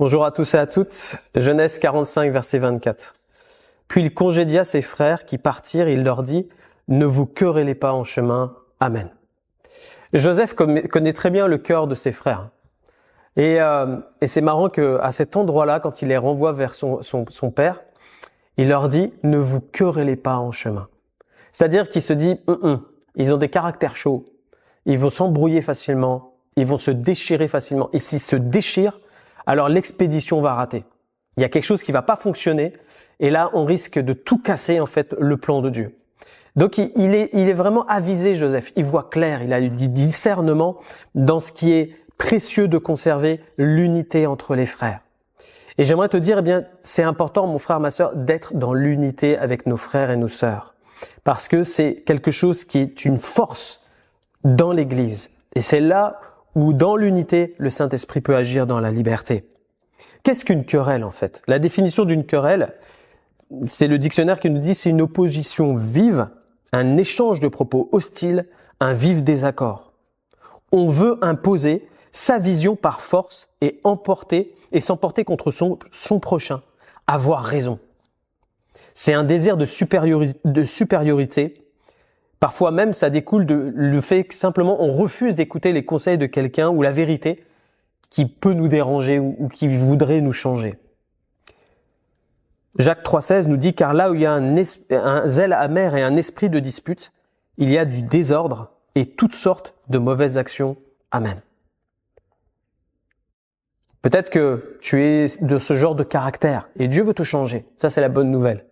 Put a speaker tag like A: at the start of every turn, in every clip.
A: Bonjour à tous et à toutes. Genèse 45, verset 24. Puis il congédia ses frères qui partirent, il leur dit, ne vous querellez pas en chemin. Amen. Joseph connaît très bien le cœur de ses frères. Et c'est marrant qu'à cet endroit-là, quand il les renvoie vers son père, il leur dit, ne vous querellez pas en chemin. C'est-à-dire qu'il se dit, ils ont des caractères chauds, ils vont s'embrouiller facilement, ils vont se déchirer facilement. Et s'ils se déchirent, alors l'expédition va rater. Il y a quelque chose qui va pas fonctionner, et là, on risque de tout casser, en fait, le plan de Dieu. Donc, il est vraiment avisé, Joseph. Il voit clair, il a du discernement dans ce qui est précieux de conserver l'unité entre les frères. Et j'aimerais te dire, eh bien, c'est important, mon frère, ma sœur, d'être dans l'unité avec nos frères et nos sœurs. Parce que c'est quelque chose qui est une force dans l'Église. Et c'est là où, dans l'unité, le Saint-Esprit peut agir dans la liberté. Qu'est-ce qu'une querelle, en fait? La définition d'une querelle, c'est le dictionnaire qui nous dit, c'est une opposition vive, un échange de propos hostiles, un vif désaccord. On veut imposer sa vision par force et s'emporter contre son prochain, avoir raison. C'est un désir de supériorité. Parfois même, ça découle de le fait que simplement on refuse d'écouter les conseils de quelqu'un ou la vérité qui peut nous déranger ou qui voudrait nous changer. Jacques 3,16 nous dit, car là où il y a un zèle amer et un esprit de dispute, il y a du désordre et toutes sortes de mauvaises actions. Amen. Peut-être que tu es de ce genre de caractère et Dieu veut te changer. Ça, c'est la bonne nouvelle.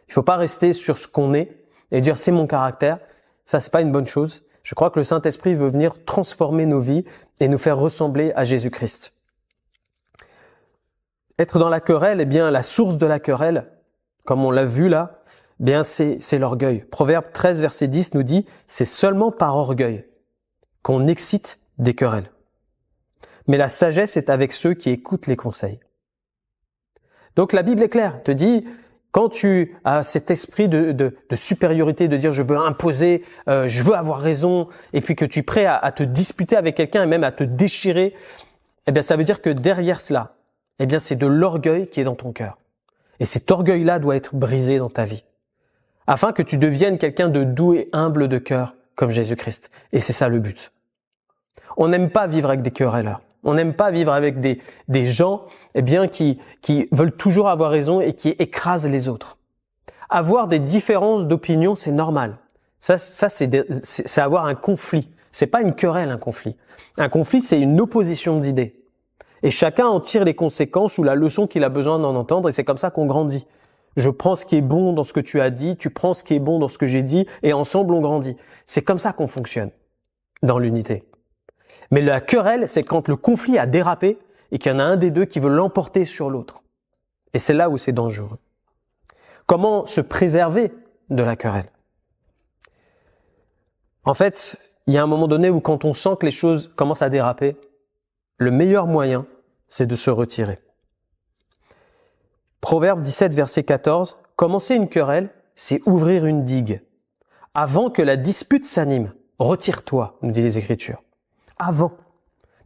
A: Il faut pas rester sur ce qu'on est et dire c'est mon caractère. Ça, c'est pas une bonne chose. Je crois que le Saint-Esprit veut venir transformer nos vies et nous faire ressembler à Jésus-Christ. Être dans la querelle, eh bien, la source de la querelle, comme on l'a vu là, eh bien, c'est l'orgueil. Proverbe 13, verset 10 nous dit, c'est seulement par orgueil qu'on excite des querelles. Mais la sagesse est avec ceux qui écoutent les conseils. Donc la Bible est claire, te dit, quand tu as cet esprit de supériorité, de dire je veux imposer, je veux avoir raison, et puis que tu es prêt à te disputer avec quelqu'un et même à te déchirer, eh bien ça veut dire que derrière cela, eh bien c'est de l'orgueil qui est dans ton cœur. Et cet orgueil-là doit être brisé dans ta vie, afin que tu deviennes quelqu'un de doux et humble de cœur, comme Jésus-Christ. Et c'est ça le but. On n'aime pas vivre avec des querelleurs. On n'aime pas vivre avec des gens, eh bien, qui veulent toujours avoir raison et qui écrasent les autres. Avoir des différences d'opinion, c'est normal. Ça, c'est avoir un conflit. C'est pas une querelle, un conflit. Un conflit, c'est une opposition d'idées. Et chacun en tire les conséquences ou la leçon qu'il a besoin d'en entendre, et c'est comme ça qu'on grandit. Je prends ce qui est bon dans ce que tu as dit, tu prends ce qui est bon dans ce que j'ai dit, et ensemble on grandit. C'est comme ça qu'on fonctionne dans l'unité. Mais la querelle, c'est quand le conflit a dérapé et qu'il y en a un des deux qui veut l'emporter sur l'autre. Et c'est là où c'est dangereux. Comment se préserver de la querelle? En fait, il y a un moment donné où quand on sent que les choses commencent à déraper, le meilleur moyen, c'est de se retirer. Proverbe 17, verset 14, commencer une querelle, c'est ouvrir une digue. Avant que la dispute s'anime, retire-toi, nous dit les Écritures. Avant.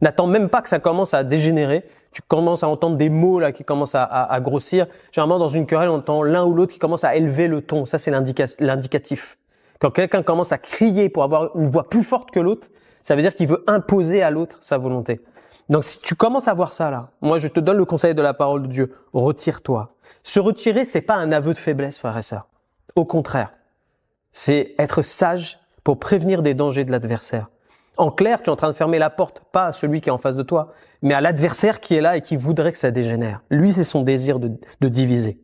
A: N'attends même pas que ça commence à dégénérer. Tu commences à entendre des mots là qui commencent à grossir. Généralement, dans une querelle, on entend l'un ou l'autre qui commence à élever le ton. Ça, c'est l'indicatif. Quand quelqu'un commence à crier pour avoir une voix plus forte que l'autre, ça veut dire qu'il veut imposer à l'autre sa volonté. Donc, si tu commences à voir ça là, moi, je te donne le conseil de la parole de Dieu. Retire-toi. Se retirer, c'est pas un aveu de faiblesse, frères et sœurs. Au contraire. C'est être sage pour prévenir des dangers de l'adversaire. En clair, tu es en train de fermer la porte, pas à celui qui est en face de toi, mais à l'adversaire qui est là et qui voudrait que ça dégénère. Lui, c'est son désir de diviser.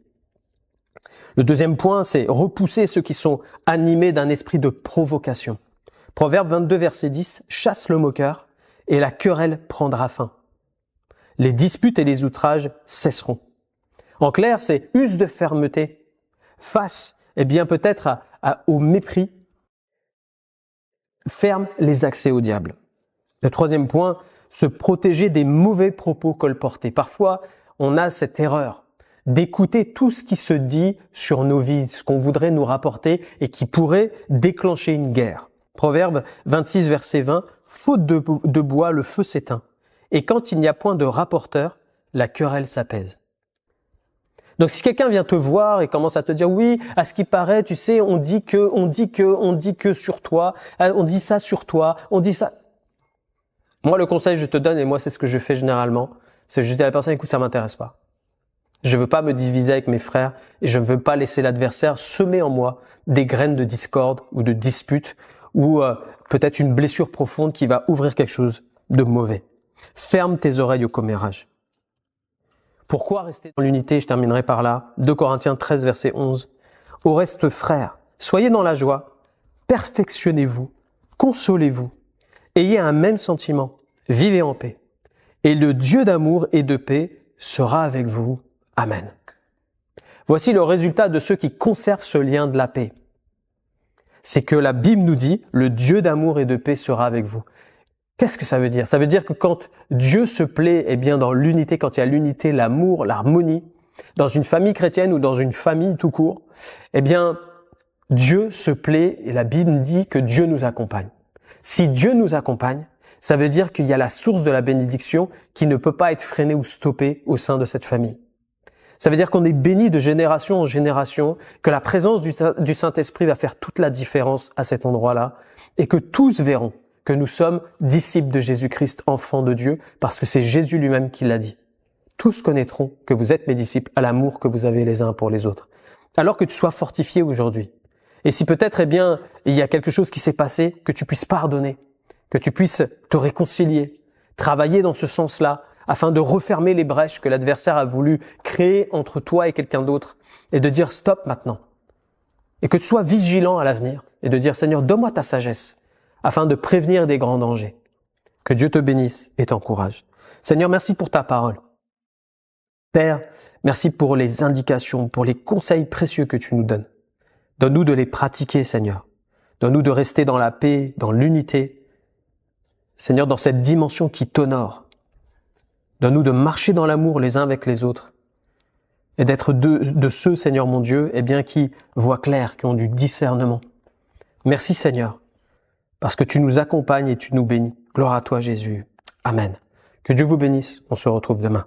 A: Le deuxième point, c'est repousser ceux qui sont animés d'un esprit de provocation. Proverbe 22, verset 10, chasse le moqueur et la querelle prendra fin. Les disputes et les outrages cesseront. En clair, c'est use de fermeté face, eh bien peut-être au mépris. Ferme les accès au diable. Le troisième point, se protéger des mauvais propos colportés. Parfois, on a cette erreur d'écouter tout ce qui se dit sur nos vies, ce qu'on voudrait nous rapporter et qui pourrait déclencher une guerre. Proverbe 26, verset 20, faute de bois, le feu s'éteint. Et quand il n'y a point de rapporteur, la querelle s'apaise. Donc si quelqu'un vient te voir et commence à te dire oui, à ce qui paraît, tu sais, on dit que sur toi, on dit ça sur toi, on dit ça. Moi, le conseil que je te donne, et moi c'est ce que je fais généralement, c'est que je dis à la personne, écoute, ça m'intéresse pas. Je veux pas me diviser avec mes frères et je ne veux pas laisser l'adversaire semer en moi des graines de discorde ou de dispute ou peut-être une blessure profonde qui va ouvrir quelque chose de mauvais. Ferme tes oreilles au commérage. Pourquoi rester dans l'unité? Je terminerai par là. 2 Corinthiens 13, verset 11. Au reste, frères, soyez dans la joie, perfectionnez-vous, consolez-vous, ayez un même sentiment, vivez en paix. Et le Dieu d'amour et de paix sera avec vous. Amen. Voici le résultat de ceux qui conservent ce lien de la paix. C'est que la Bible nous dit, le Dieu d'amour et de paix sera avec vous. Qu'est-ce que ça veut dire? Ça veut dire que quand Dieu se plaît, eh bien, dans l'unité, quand il y a l'unité, l'amour, l'harmonie, dans une famille chrétienne ou dans une famille tout court, eh bien, Dieu se plaît et la Bible dit que Dieu nous accompagne. Si Dieu nous accompagne, ça veut dire qu'il y a la source de la bénédiction qui ne peut pas être freinée ou stoppée au sein de cette famille. Ça veut dire qu'on est béni de génération en génération, que la présence du Saint-Esprit va faire toute la différence à cet endroit-là et que tous verront que nous sommes disciples de Jésus-Christ, enfants de Dieu, parce que c'est Jésus lui-même qui l'a dit. Tous connaîtront que vous êtes mes disciples à l'amour que vous avez les uns pour les autres. Alors que tu sois fortifié aujourd'hui. Et si peut-être, eh bien, il y a quelque chose qui s'est passé, que tu puisses pardonner, que tu puisses te réconcilier, travailler dans ce sens-là, afin de refermer les brèches que l'adversaire a voulu créer entre toi et quelqu'un d'autre, et de dire stop maintenant. Et que tu sois vigilant à l'avenir, et de dire Seigneur, donne-moi ta sagesse, afin de prévenir des grands dangers. Que Dieu te bénisse et t'encourage. Seigneur, merci pour ta parole. Père, merci pour les indications, pour les conseils précieux que tu nous donnes. Donne-nous de les pratiquer, Seigneur. Donne-nous de rester dans la paix, dans l'unité. Seigneur, dans cette dimension qui t'honore. Donne-nous de marcher dans l'amour les uns avec les autres. Et d'être de ceux, Seigneur mon Dieu, eh bien, qui voient clair, qui ont du discernement. Merci, Seigneur, parce que tu nous accompagnes et tu nous bénis. Gloire à toi, Jésus. Amen. Que Dieu vous bénisse. On se retrouve demain.